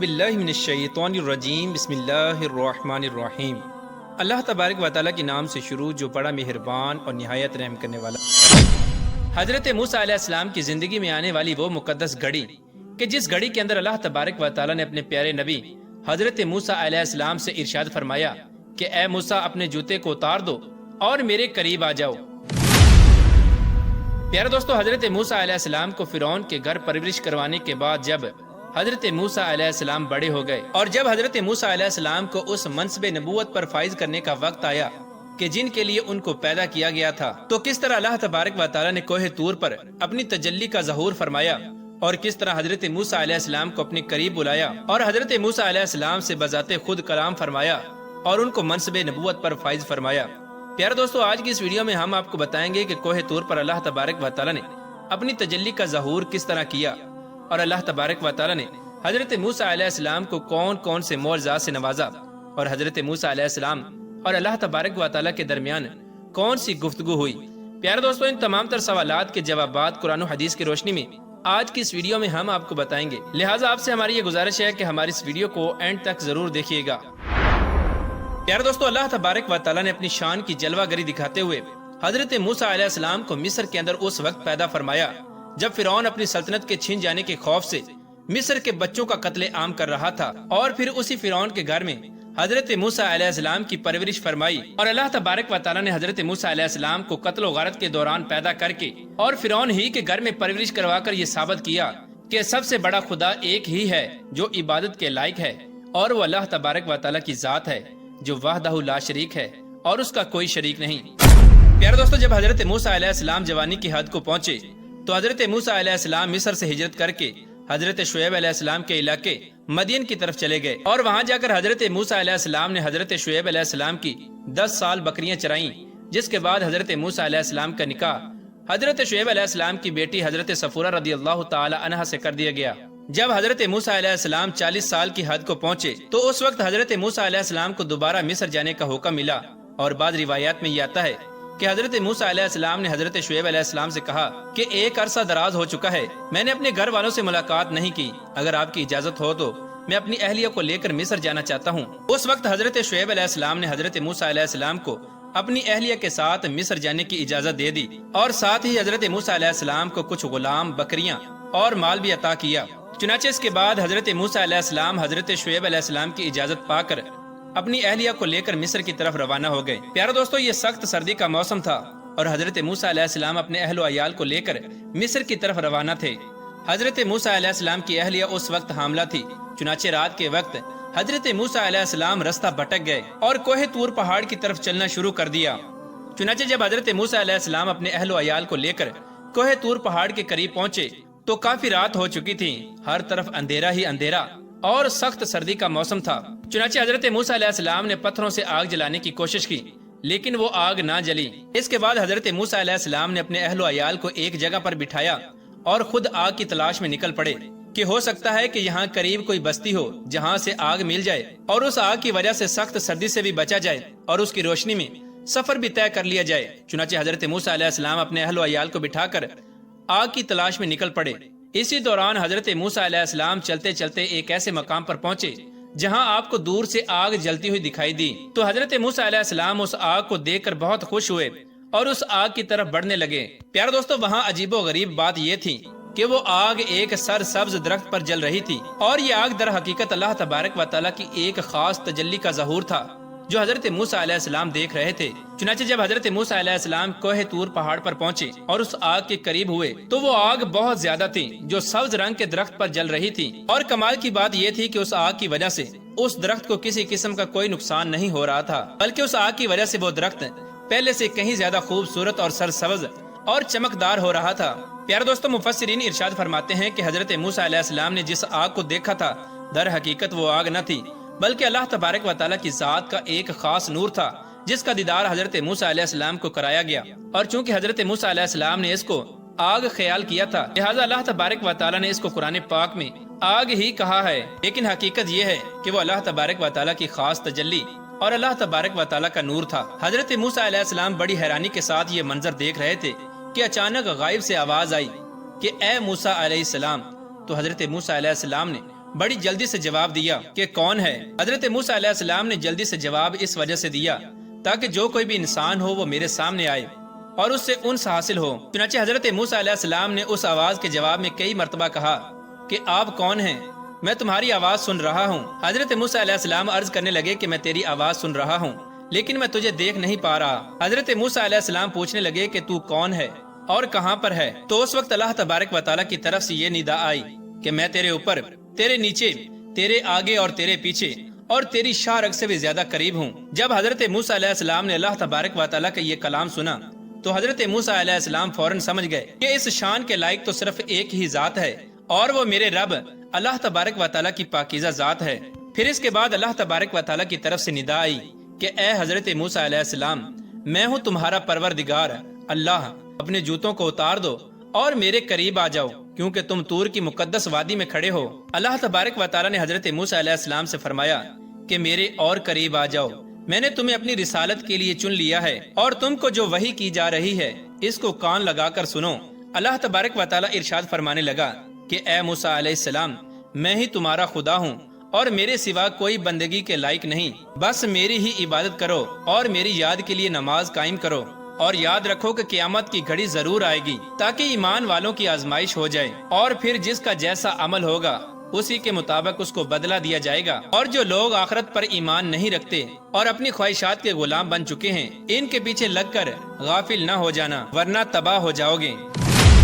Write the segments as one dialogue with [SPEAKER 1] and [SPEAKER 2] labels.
[SPEAKER 1] باللہ من الشیطان الرجیم بسم اللہ الرحمن الرحیم۔ اللہ تبارک و تعالیٰ کے نام سے شروع جو بڑا مہربان اور نہایت رحم کرنے والا۔ حضرت موسیٰ علیہ السلام کی زندگی میں آنے والی وہ مقدس گھڑی کہ جس گھڑی کے اندر اللہ تبارک و تعالیٰ نے اپنے پیارے نبی حضرت موسیٰ علیہ السلام سے ارشاد فرمایا کہ اے موسیٰ اپنے جوتے کو اتار دو اور میرے قریب آ جاؤ۔ پیارے دوستو، حضرت موسیٰ علیہ السلام کو فرعون کے گھر پرورش کروانے کے بعد جب حضرت موسیٰ علیہ السلام بڑے ہو گئے اور جب حضرت موسیٰ علیہ السلام کو اس منصب نبوت پر فائز کرنے کا وقت آیا کہ جن کے لیے ان کو پیدا کیا گیا تھا، تو کس طرح اللہ تبارک و تعالیٰ نے کوہ طور پر اپنی تجلی کا ظہور فرمایا اور کس طرح حضرت موسیٰ علیہ السلام کو اپنے قریب بلایا اور حضرت موسیٰ علیہ السلام سے بذات خود کلام فرمایا اور ان کو منصب نبوت پر فائز فرمایا۔ پیارے دوستو، آج کی اس ویڈیو میں ہم آپ کو بتائیں گے کہ کوہ طور پر اللہ تبارک و تعالیٰ نے اپنی تجلی کا ظہور کس طرح کیا اور اللہ تبارک و تعالیٰ نے حضرت موسیٰ علیہ السلام کو کون کون سے معجزات سے نوازا اور حضرت موسیٰ علیہ السلام اور اللہ تبارک و تعالیٰ کے درمیان کون سی گفتگو ہوئی۔ پیارے دوستو، ان تمام تر سوالات کے جوابات قرآن و حدیث کی روشنی میں آج کی اس ویڈیو میں ہم آپ کو بتائیں گے، لہٰذا آپ سے ہماری یہ گزارش ہے کہ ہماری اس ویڈیو کو اینڈ تک ضرور دیکھیے گا۔ پیارے دوستو، اللہ تبارک و تعالیٰ نے اپنی شان کی جلوہ گری دکھاتے ہوئے حضرت موسیٰ علیہ السلام کو مصر کے اندر اس وقت پیدا فرمایا جب فرعون اپنی سلطنت کے چھن جانے کے خوف سے مصر کے بچوں کا قتل عام کر رہا تھا، اور پھر اسی فرعون کے گھر میں حضرت موسیٰ علیہ السلام کی پرورش فرمائی اور اللہ تبارک و تعالیٰ نے حضرت موسیٰ علیہ السلام کو قتل و غارت کے دوران پیدا کر کے اور فرعون ہی کے گھر میں پرورش کروا کر یہ ثابت کیا کہ سب سے بڑا خدا ایک ہی ہے جو عبادت کے لائق ہے، اور وہ اللہ تبارک و تعالیٰ کی ذات ہے جو وحدہ لا شریک ہے اور اس کا کوئی شریک نہیں۔ پیارے دوستو، جب حضرت موسیٰ علیہ السلام جوانی کی حد کو پہنچے تو حضرت موسیٰ علیہ السلام مصر سے ہجرت کر کے حضرت شعیب علیہ السلام کے علاقے مدین کی طرف چلے گئے اور وہاں جا کر حضرت موسیٰ علیہ السلام نے حضرت شعیب علیہ السلام کی 10 سال بکریاں چرائیں، جس کے بعد حضرت موسیٰ علیہ السلام کا نکاح حضرت شعیب علیہ السلام کی بیٹی حضرت صفورہ رضی اللہ تعالی عنہا سے کر دیا گیا۔ جب حضرت موسیٰ علیہ السلام 40 سال کی حد کو پہنچے تو اس وقت حضرت موسیٰ علیہ السلام کو دوبارہ مصر جانے کا حکم ملا، اور بعض روایات میں یہ آتا ہے کہ حضرت موسیٰ علیہ السلام نے حضرت شعیب علیہ السلام سے کہا کہ ایک عرصہ دراز ہو چکا ہے، میں نے اپنے گھر والوں سے ملاقات نہیں کی، اگر آپ کی اجازت ہو تو میں اپنی اہلیہ کو لے کر مصر جانا چاہتا ہوں۔ اس وقت حضرت شعیب علیہ السلام نے حضرت موسیٰ علیہ السلام کو اپنی اہلیہ کے ساتھ مصر جانے کی اجازت دے دی، اور ساتھ ہی حضرت موسیٰ علیہ السلام کو کچھ غلام، بکریاں اور مال بھی عطا کیا۔ چنانچہ اس کے بعد حضرت موسیٰ علیہ السلام حضرت شعیب علیہ السلام کی اجازت پا کر اپنی اہلیہ کو لے کر مصر کی طرف روانہ ہو گئے۔ پیارے دوستو، یہ سخت سردی کا موسم تھا اور حضرت موسیٰ علیہ السلام اپنے اہل و عیال کو لے کر مصر کی طرف روانہ تھے۔ حضرت موسیٰ علیہ السلام کی اہلیہ اس وقت حاملہ تھی، چنانچہ رات کے وقت حضرت موسیٰ علیہ السلام رستہ بھٹک گئے اور کوہ طور پہاڑ کی طرف چلنا شروع کر دیا۔ چنانچہ جب حضرت موسیٰ علیہ السلام اپنے اہل و عیال کو لے کر کوہ طور پہاڑ کے قریب پہنچے تو کافی رات ہو چکی تھی، ہر طرف اندھیرا ہی اندھیرا اور سخت سردی کا موسم تھا۔ چنانچہ حضرت موسیٰ علیہ السلام نے پتھروں سے آگ جلانے کی کوشش کی، لیکن وہ آگ نہ جلی۔ اس کے بعد حضرت موسیٰ علیہ السلام نے اپنے اہل و عیال کو ایک جگہ پر بٹھایا اور خود آگ کی تلاش میں نکل پڑے کہ ہو سکتا ہے کہ یہاں قریب کوئی بستی ہو جہاں سے آگ مل جائے اور اس آگ کی وجہ سے سخت سردی سے بھی بچا جائے اور اس کی روشنی میں سفر بھی طے کر لیا جائے۔ چنانچہ حضرت موسیٰ علیہ السلام اپنے اہل و عیال کو بٹھا کر آگ کی تلاش میں نکل پڑے۔ اسی دوران حضرت موسیٰ علیہ السلام چلتے چلتے ایک ایسے مقام پر پہنچے جہاں آپ کو دور سے آگ جلتی ہوئی دکھائی دی، تو حضرت موسیٰ علیہ السلام اس آگ کو دیکھ کر بہت خوش ہوئے اور اس آگ کی طرف بڑھنے لگے۔ پیارے دوستو، وہاں عجیب و غریب بات یہ تھی کہ وہ آگ ایک سر سبز درخت پر جل رہی تھی، اور یہ آگ در حقیقت اللہ تبارک و تعالیٰ کی ایک خاص تجلی کا ظہور تھا جو حضرت موسیٰ علیہ السلام دیکھ رہے تھے۔ چنانچہ جب حضرت موسیٰ علیہ السلام کوہ طور پہاڑ پر پہنچے اور اس آگ کے قریب ہوئے تو وہ آگ بہت زیادہ تھی جو سبز رنگ کے درخت پر جل رہی تھی، اور کمال کی بات یہ تھی کہ اس آگ کی وجہ سے اس درخت کو کسی قسم کا کوئی نقصان نہیں ہو رہا تھا، بلکہ اس آگ کی وجہ سے وہ درخت پہلے سے کہیں زیادہ خوبصورت اور سرسبز اور چمکدار ہو رہا تھا۔ پیارے دوستو، مفسرین ارشاد فرماتے ہیں کہ حضرت موسیٰ علیہ السلام نے جس آگ کو دیکھا تھا در حقیقت وہ آگ نہ تھی، بلکہ اللہ تبارک و تعالیٰ کی ذات کا ایک خاص نور تھا جس کا دیدار حضرت موسیٰ علیہ السلام کو کرایا گیا، اور چونکہ حضرت موسیٰ علیہ السلام نے اس کو آگ خیال کیا تھا، لہٰذا اللہ تبارک و تعالیٰ نے اس کو قرآن پاک میں آگ ہی کہا ہے، لیکن حقیقت یہ ہے کہ وہ اللہ تبارک و تعالیٰ کی خاص تجلی اور اللہ تبارک و تعالیٰ کا نور تھا۔ حضرت موسیٰ علیہ السلام بڑی حیرانی کے ساتھ یہ منظر دیکھ رہے تھے کہ اچانک غائب سے آواز آئی کہ اے موسیٰ علیہ السلام، تو حضرت موسیٰ علیہ السلام نے بڑی جلدی سے جواب دیا کہ کون ہے؟ حضرت موسیٰ علیہ السلام نے جلدی سے جواب اس وجہ سے دیا تاکہ جو کوئی بھی انسان ہو وہ میرے سامنے آئے اور اس سے انس حاصل ہو۔ چنانچہ حضرت موسیٰ علیہ السلام نے اس آواز کے جواب میں کئی مرتبہ کہا کہ آپ کون ہیں؟ میں تمہاری آواز سن رہا ہوں۔ حضرت موسیٰ علیہ السلام عرض کرنے لگے کہ میں تیری آواز سن رہا ہوں لیکن میں تجھے دیکھ نہیں پا رہا۔ حضرت موسیٰ علیہ السلام پوچھنے لگے کہ تو کون ہے اور کہاں پر ہے؟ تو اس وقت اللہ تبارک و تعالیٰ کی طرف سے یہ ندا آئی کہ میں تیرے اوپر، تیرے نیچے، تیرے آگے اور تیرے پیچھے اور تیری شاہ رگ سے بھی زیادہ قریب ہوں۔ جب حضرت موسیٰ علیہ السلام نے اللہ تبارک و تعالیٰ کا یہ کلام سنا تو حضرت موسیٰ علیہ السلام فوراً سمجھ گئے کہ اس شان کے لائق تو صرف ایک ہی ذات ہے اور وہ میرے رب اللہ تبارک و تعالیٰ کی پاکیزہ ذات ہے۔ پھر اس کے بعد اللہ تبارک و تعالیٰ کی طرف سے ندا آئی کہ اے حضرت موسیٰ علیہ السلام، میں ہوں تمہارا پروردگار اللہ، اپنے جوتوں کو اتار دو اور میرے قریب آ جاؤ کیونکہ تم طور کی مقدس وادی میں کھڑے ہو۔ اللہ تبارک و تعالیٰ نے حضرت موسیٰ علیہ السلام سے فرمایا کہ میرے اور قریب آ جاؤ، میں نے تمہیں اپنی رسالت کے لیے چن لیا ہے اور تم کو جو وحی کی جا رہی ہے اس کو کان لگا کر سنو۔ اللہ تبارک و تعالیٰ ارشاد فرمانے لگا کہ اے موسیٰ علیہ السلام، میں ہی تمہارا خدا ہوں اور میرے سوا کوئی بندگی کے لائق نہیں، بس میری ہی عبادت کرو اور میری یاد کے لیے نماز قائم کرو، اور یاد رکھو کہ قیامت کی گھڑی ضرور آئے گی تاکہ ایمان والوں کی آزمائش ہو جائے، اور پھر جس کا جیسا عمل ہوگا اسی کے مطابق اس کو بدلہ دیا جائے گا۔ اور جو لوگ آخرت پر ایمان نہیں رکھتے اور اپنی خواہشات کے غلام بن چکے ہیں، ان کے پیچھے لگ کر غافل نہ ہو جانا ورنہ تباہ ہو جاؤ گے۔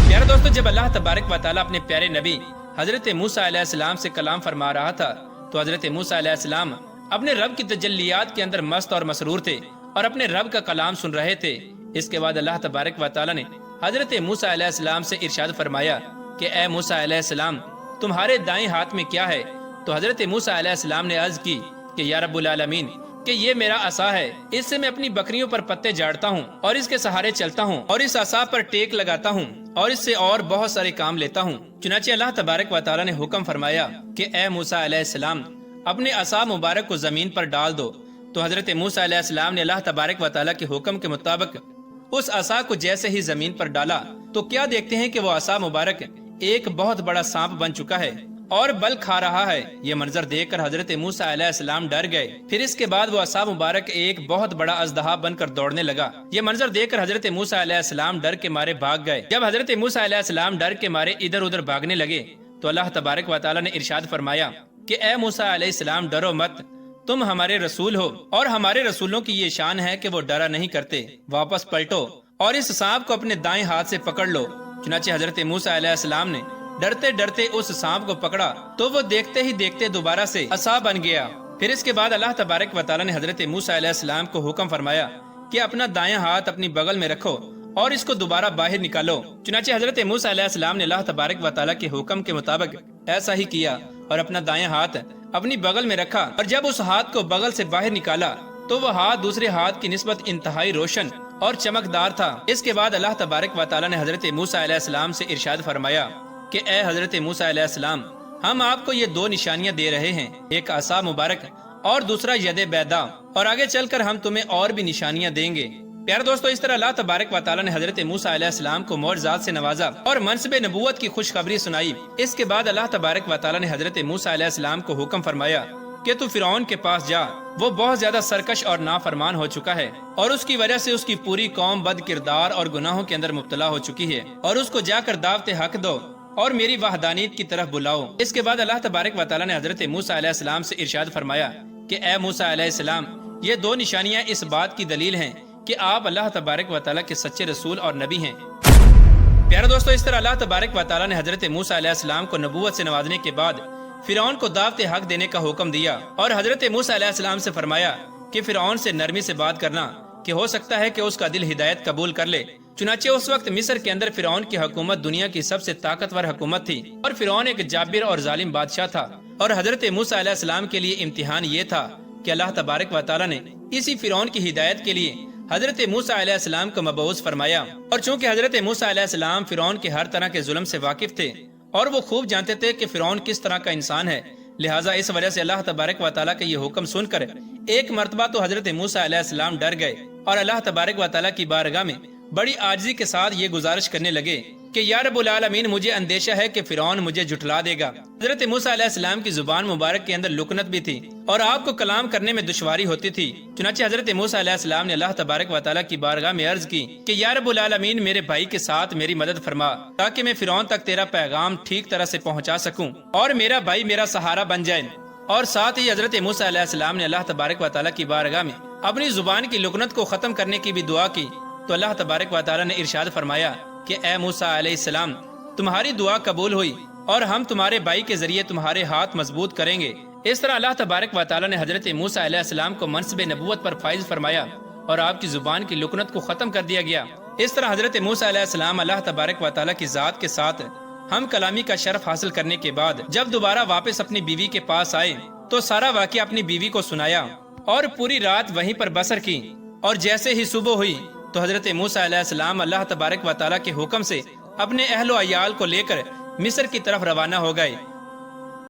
[SPEAKER 1] پیارے دوستو، جب اللہ تبارک و تعالیٰ اپنے پیارے نبی حضرت موسیٰ علیہ السلام سے کلام فرما رہا تھا تو حضرت موسیٰ علیہ السلام اپنے رب کی تجلیات کے اندر مست اور مسرور تھے اور اپنے رب کا کلام سن رہے تھے۔ اس کے بعد اللہ تبارک و تعالیٰ نے حضرت موسیٰ علیہ السلام سے ارشاد فرمایا کہ اے موسیٰ علیہ السلام، تمہارے دائیں ہاتھ میں کیا ہے؟ تو حضرت موسیٰ علیہ السلام نے عرض کی کہ یا رب العالمین، کہ یہ میرا عصا ہے، اس سے میں اپنی بکریوں پر پتے جاڑتا ہوں اور اس کے سہارے چلتا ہوں اور اس عصا پر ٹیک لگاتا ہوں اور اس سے اور بہت سارے کام لیتا ہوں۔ چنانچہ اللہ تبارک و تعالیٰ نے حکم فرمایا کہ اے موسیٰ علیہ السلام، اپنے عصا مبارک کو زمین پر ڈال دو۔ تو حضرت موسیٰ علیہ السلام نے اللہ تبارک و تعالیٰ کے حکم کے مطابق اس عصا کو جیسے ہی زمین پر ڈالا تو کیا دیکھتے ہیں کہ وہ عصا مبارک ایک بہت بڑا سانپ بن چکا ہے اور بل کھا رہا ہے۔ یہ منظر دیکھ کر حضرت موسیٰ علیہ السلام ڈر گئے۔ پھر اس کے بعد وہ عصا مبارک ایک بہت بڑا اژدہا بن کر دوڑنے لگا۔ یہ منظر دیکھ کر حضرت موسیٰ علیہ السلام ڈر کے مارے بھاگ گئے۔ جب حضرت موسیٰ علیہ السلام ڈر کے مارے ادھر ادھر بھاگنے لگے تو اللہ تبارک و تعالیٰ نے ارشاد فرمایا کہ اے موسیٰ علیہ السلام، ڈرو مت، تم ہمارے رسول ہو اور ہمارے رسولوں کی یہ شان ہے کہ وہ ڈرا نہیں کرتے۔ واپس پلٹو اور اس سانپ کو اپنے دائیں ہاتھ سے پکڑ لو۔ چنانچہ حضرت موسیٰ علیہ السلام نے ڈرتے ڈرتے اس سانپ کو پکڑا تو وہ دیکھتے ہی دیکھتے دوبارہ سے عصا بن گیا۔ پھر اس کے بعد اللہ تبارک و تعالیٰ نے حضرت موسیٰ علیہ السلام کو حکم فرمایا کہ اپنا دایاں ہاتھ اپنی بغل میں رکھو اور اس کو دوبارہ باہر نکالو۔ چنانچہ حضرت موسیٰ علیہ السلام نے اللہ تبارک و تعالیٰ کے حکم کے مطابق ایسا ہی کیا اور اپنا دایاں ہاتھ اپنی بغل میں رکھا، اور جب اس ہاتھ کو بغل سے باہر نکالا تو وہ ہاتھ دوسرے ہاتھ کی نسبت انتہائی روشن اور چمکدار تھا۔ اس کے بعد اللہ تبارک و تعالیٰ نے حضرت موسیٰ علیہ السلام سے ارشاد فرمایا کہ اے حضرت موسیٰ علیہ السلام، ہم آپ کو یہ دو نشانیاں دے رہے ہیں، ایک عصا مبارک اور دوسرا ید بیضا، اور آگے چل کر ہم تمہیں اور بھی نشانیاں دیں گے۔ پیارے دوستو، اس طرح اللہ تبارک و تعالیٰ نے حضرت موسیٰ علیہ السلام کو معجزات سے نوازا اور منصب نبوت کی خوشخبری سنائی۔ اس کے بعد اللہ تبارک و تعالیٰ نے حضرت موسیٰ علیہ السلام کو حکم فرمایا کہ تو فرعون کے پاس جا، وہ بہت زیادہ سرکش اور نافرمان ہو چکا ہے اور اس کی وجہ سے اس کی پوری قوم بد کردار اور گناہوں کے اندر مبتلا ہو چکی ہے، اور اس کو جا کر دعوت حق دو اور میری وحدانیت کی طرف بلاؤ۔ اس کے بعد اللہ تبارک و تعالیٰ نے حضرت موسیٰ علیہ السلام سے ارشاد فرمایا کہ اے موسیٰ علیہ السلام، یہ دو نشانیاں اس بات کی دلیل ہیں کہ آپ اللہ تبارک و تعالیٰ کے سچے رسول اور نبی ہیں۔ پیارے دوستو، اس طرح اللہ تبارک و تعالیٰ نے حضرت موسیٰ علیہ السلام کو نبوت سے نوازنے کے بعد فرعون کو دعوت حق دینے کا حکم دیا اور حضرت موسیٰ علیہ السلام سے فرمایا کہ فرعون سے نرمی سے بات کرنا، کہ ہو سکتا ہے کہ اس کا دل ہدایت قبول کر لے۔ چنانچہ اس وقت مصر کے اندر فرعون کی حکومت دنیا کی سب سے طاقتور حکومت تھی اور فرعون ایک جابر اور ظالم بادشاہ تھا، اور حضرت موسیٰ علیہ السلام کے لیے امتحان یہ تھا کہ اللہ تبارک و تعالیٰ نے اسی فرعون کی ہدایت کے لیے حضرت موسیٰ علیہ السلام کو مبعوث فرمایا۔ اور چونکہ حضرت موسیٰ علیہ السلام فرعون کے ہر طرح کے ظلم سے واقف تھے اور وہ خوب جانتے تھے کہ فرعون کس طرح کا انسان ہے، لہٰذا اس وجہ سے اللہ تبارک و تعالیٰ کا یہ حکم سن کر ایک مرتبہ تو حضرت موسیٰ علیہ السلام ڈر گئے اور اللہ تبارک و تعالیٰ کی بارگاہ میں بڑی عاجزی کے ساتھ یہ گزارش کرنے لگے کہ یا رب العالمین مجھے اندیشہ ہے کہ فرعون مجھے جھٹلا دے گا۔ حضرت موسیٰ علیہ السلام کی زبان مبارک کے اندر لکنت بھی تھی اور آپ کو کلام کرنے میں دشواری ہوتی تھی۔ چنانچہ حضرت موسیٰ علیہ السلام نے اللہ تبارک و تعالیٰ کی بارگاہ میں عرض کی کہ یا رب العالمین میرے بھائی کے ساتھ میری مدد فرما تاکہ میں فرعون تک تیرا پیغام ٹھیک طرح سے پہنچا سکوں اور میرا بھائی میرا سہارا بن جائے۔ اور ساتھ ہی حضرت موسیٰ علیہ السلام نے اللہ تبارک و تعالیٰ کی بارگاہ میں اپنی زبان کی لکنت کو ختم کرنے کی بھی دعا کی تو اللہ تبارک و تعالیٰ نے ارشاد فرمایا کہ اے موسیٰ علیہ السلام تمہاری دعا قبول ہوئی اور ہم تمہارے بھائی کے ذریعے تمہارے ہاتھ مضبوط کریں گے۔ اس طرح اللہ تبارک و تعالیٰ نے حضرت موسیٰ علیہ السلام کو منصب نبوت پر فائز فرمایا اور آپ کی زبان کی لکنت کو ختم کر دیا گیا۔ اس طرح حضرت موسیٰ علیہ السلام اللہ تبارک و تعالیٰ کی ذات کے ساتھ ہم کلامی کا شرف حاصل کرنے کے بعد جب دوبارہ واپس اپنی بیوی کے پاس آئے تو سارا واقعہ اپنی بیوی کو سنایا اور پوری رات وہیں پر بسر کی، اور جیسے ہی صبح ہوئی تو حضرت موسیٰ علیہ السلام اللہ تبارک و تعالیٰ کے حکم سے اپنے اہل و عیال کو لے کر مصر کی طرف روانہ ہو گئے۔